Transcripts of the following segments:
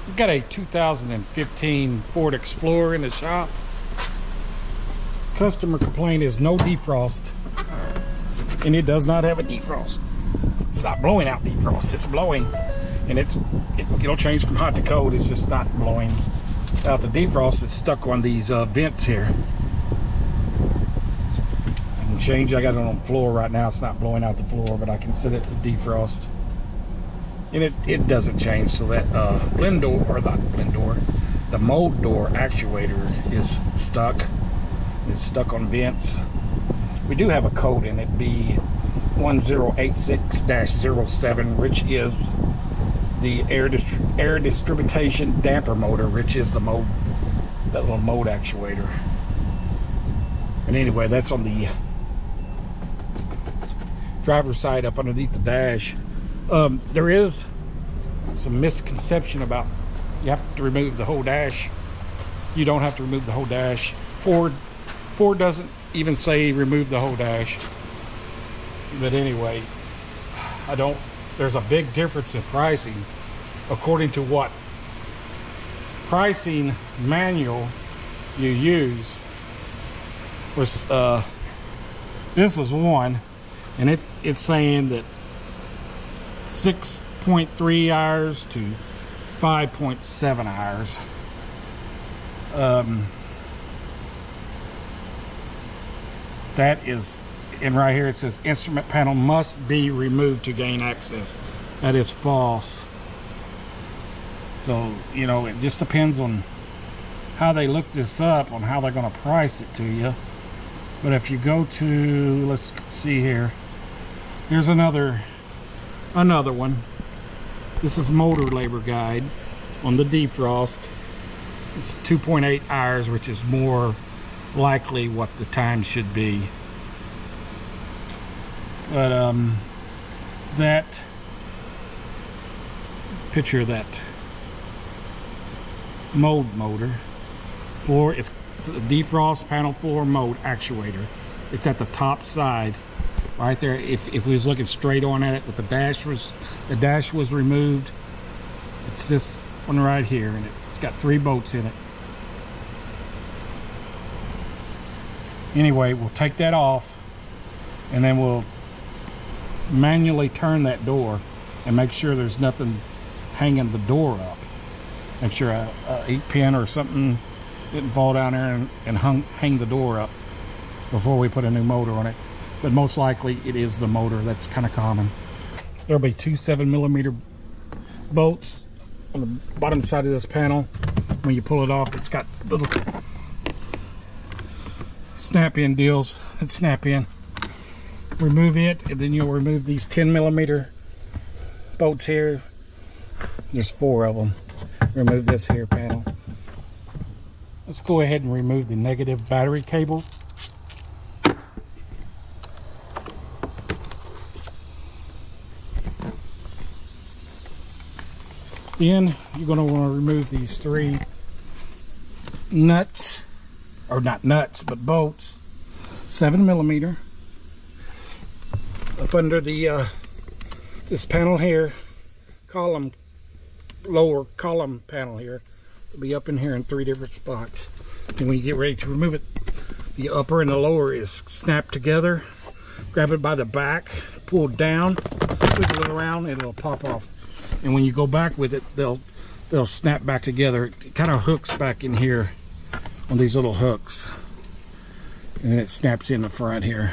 We've got a 2015 Ford Explorer in the shop. Customer complaint is no defrost, and it does not have a defrost. It's not blowing out defrost. It's blowing, and it'll change from hot to cold. It's just not blowing out the defrost. It's stuck on these vents here. I can change. I got it on the floor right now. It's not blowing out the floor, but I can set it to defrost. And it doesn't change, so that blend door, or not blend door, the mold door actuator is stuck. It's stuck on vents. We do have a code in it, B1086-07, which is the air distribution damper motor, which is the mold, that little mold actuator. And anyway, that's on the driver's side up underneath the dash. There is some misconception about you have to remove the whole dash. You don't have to remove the whole dash. Ford doesn't even say remove the whole dash. But anyway, there's a big difference in pricing according to what pricing manual you use. Was this is one, and it's saying that 6.3 hours to 5.7 hours. That is, and right here it says instrument panel must be removed to gain access. That is false. So, you know, it just depends on how they look this up, on how they're going to price it to you. But if you go to, let's see here, here's another one. This is motor labor guide on the defrost. It's 2.8 hours, which is more likely what the time should be. But that picture of that mold motor floor, it's a defrost panel floor mode actuator. It's at the top side right there. If we was looking straight on at it, but the dash was removed. It's this one right here, and it's got 3 bolts in it. Anyway, we'll take that off, and then we'll manually turn that door and make sure there's nothing hanging the door up. Make sure a 8-pin or something didn't fall down there and hang the door up before we put a new motor on it. But most likely it is the motor. That's kind of common. There'll be 2 7mm bolts on the bottom side of this panel. When you pull it off, it's got little snap-in deals that snap in. Remove it, and then you'll remove these 10mm bolts here. There's 4 of them. Remove this here panel. Let's go ahead and remove the negative battery cable. Then you're going to want to remove these 3 nuts, or not nuts, but bolts, 7mm, up under the this panel here, lower column panel here. It'll be up in here in 3 different spots. And when you get ready to remove it, the upper and the lower is snapped together. Grab it by the back, pull it down, wiggle it around, and it'll pop off. And when you go back with it, they'll snap back together. It kind of hooks back in here on these little hooks, and then it snaps in the front here.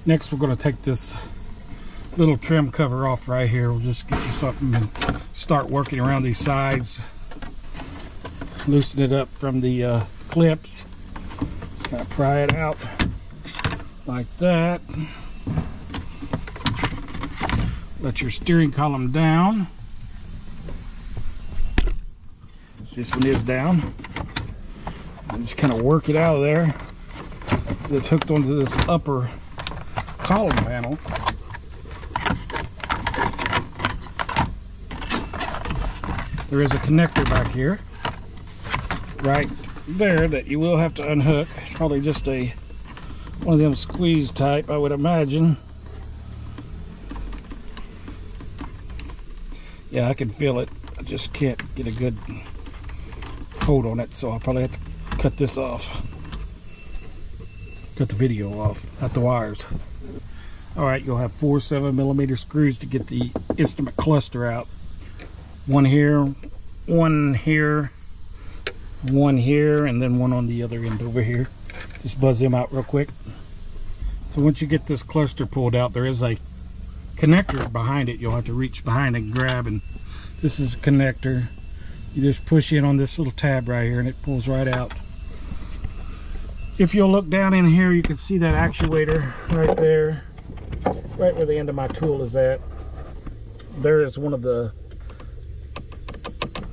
Next, we're going to take this little trim cover off right here. We'll just get you something and start working around these sides. Loosen it up from the clips. Kind of pry it out like that. Let your steering column down. This one is down. And just kind of work it out of there. It's hooked onto this upper column panel. There is a connector back here, right there, that you will have to unhook. It's probably just one of them squeeze type, I would imagine. Yeah, I can feel it. I just can't get a good hold on it, so I'll probably have to cut this off. Cut the video off, not the wires. Alright, you'll have 4 7mm screws to get the instrument cluster out. One here, one here, one here, and then one on the other end over here. Just buzz them out real quick. So once you get this cluster pulled out, there is a connector behind it. You'll have to reach behind and grab, and this is a connector. You just push in on this little tab right here and it pulls right out. If you'll look down in here, you can see that actuator right there, right where the end of my tool is at. There is one of the,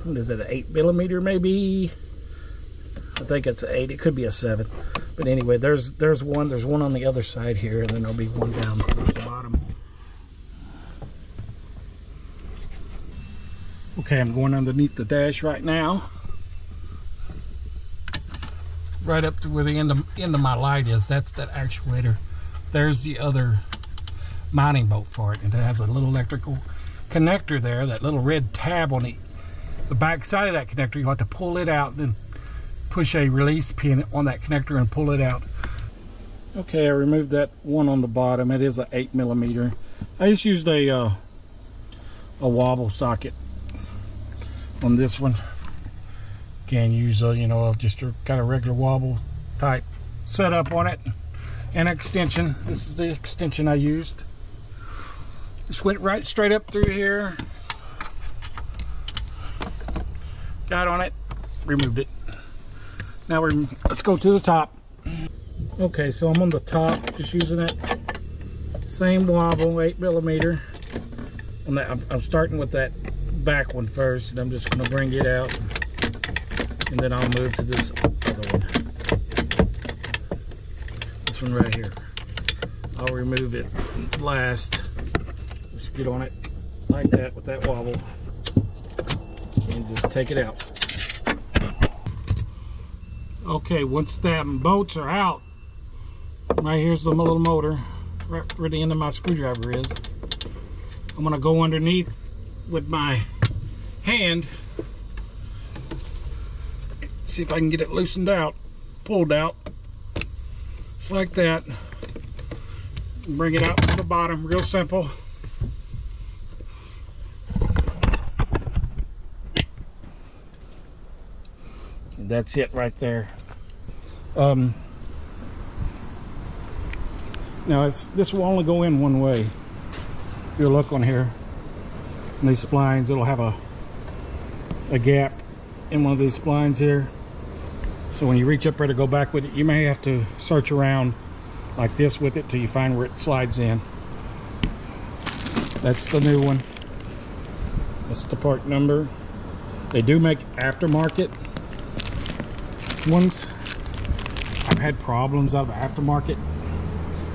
what is it, an 8mm maybe? I think it's an 8, it could be a 7. But anyway, there's one on the other side here, and then there'll be one down towards the bottom. Okay, I'm going underneath the dash right now. Right up to where the end of my light is, that's that actuator. There's the other mounting bolt for it, and it has a little electrical connector there, that little red tab on the back side of that connector. You have to pull it out and then push a release pin on that connector and pull it out. Okay, I removed that one on the bottom. It is an 8mm. I just used a wobble socket on this one. Can use just a kind of regular wobble type setup on it, and extension. This is the extension I used. Just went right straight up through here, got on it, removed it. Now let's go to the top. Okay, so I'm on the top, just using that same wobble, 8mm. On that, I'm starting with that back one first, and I'm just going to bring it out, and then I'll move to this other one. This one right here. I'll remove it last. Just get on it like that with that wobble, and just take it out. Okay, once them bolts are out, right here's the little motor, right where the end of my screwdriver is. I'm gonna go underneath with my hand, see if I can get it loosened out, pulled out, just like that. Bring it out to the bottom, real simple. And that's it right there. Now this will only go in one way. If you look on here, on these splines, it'll have a gap in one of these splines here. So when you reach up there to go back with it, you may have to search around like this with it till you find where it slides in. That's the new one. That's the part number. They do make aftermarket ones. I've had problems out of aftermarket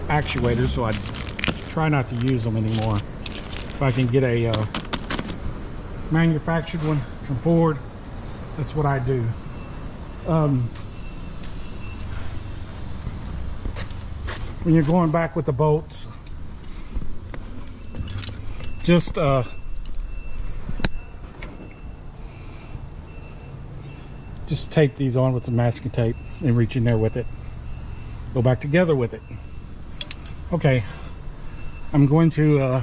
actuators, so I try not to use them anymore. If I can get a manufactured one from Ford, that's what I do. When you're going back with the bolts, just tape these on with some masking tape and reach in there with it. Go back together with it. Okay, I'm going to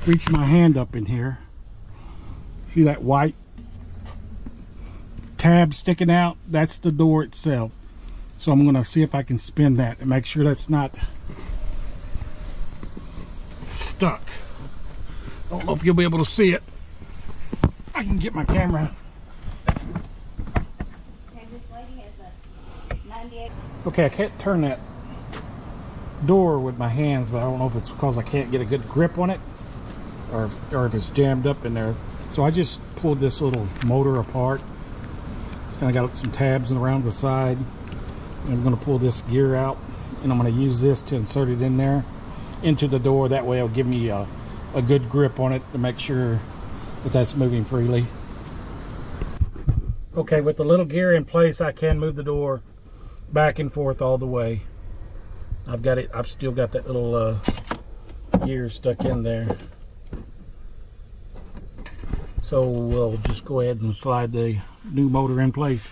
reach my hand up in here. See that white tab sticking out? That's the door itself. So I'm going to see if I can spin that and make sure that's not stuck. I don't know if you'll be able to see it. I can get my camera. Okay, I can't turn that door with my hands, but I don't know if it's because I can't get a good grip on it or if it's jammed up in there. So I just pulled this little motor apart. It's kind of got some tabs around the side. And I'm going to pull this gear out, and I'm going to use this to insert it in there into the door. That way it'll give me a good grip on it to make sure that that's moving freely. Okay, with the little gear in place, I can move the door back and forth all the way. I've still got that little gear stuck in there. So we'll just go ahead and slide the new motor in place.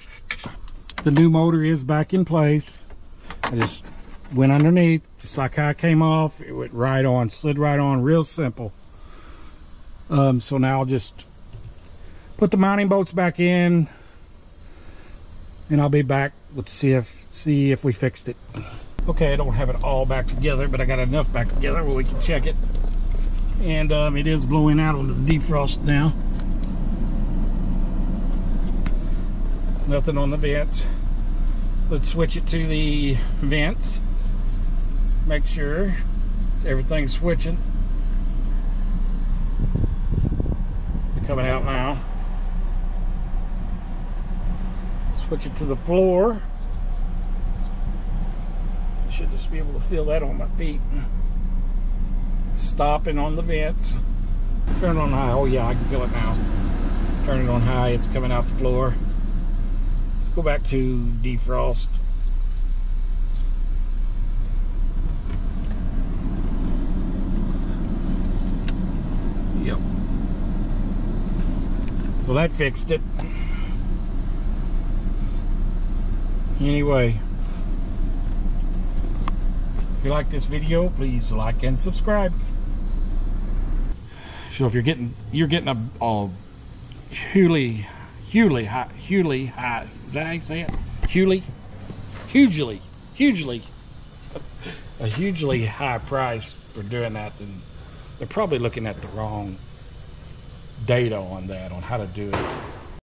The new motor is back in place. I just went underneath, just like how I came off. It went right on, slid right on, real simple. So now I'll just put the mounting bolts back in, and I'll be back. Let's see if we fixed it. Okay, I don't have it all back together, but I got enough back together where we can check it. And it is blowing out on the defrost now. Nothing on the vents. Let's switch it to the vents. Make sure everything's switching. It's coming out now. Switch it to the floor. Should just be able to feel that on my feet. Stopping on the vents. Turn it on high. Oh yeah, I can feel it now. Turn it on high. It's coming out the floor. Let's go back to defrost. Yep. So that fixed it. Anyway, if you like this video, please like and subscribe. So if you're getting a hugely high, is that how you say it? Hugely a hugely high price for doing that, then they're probably looking at the wrong data on that, on how to do it.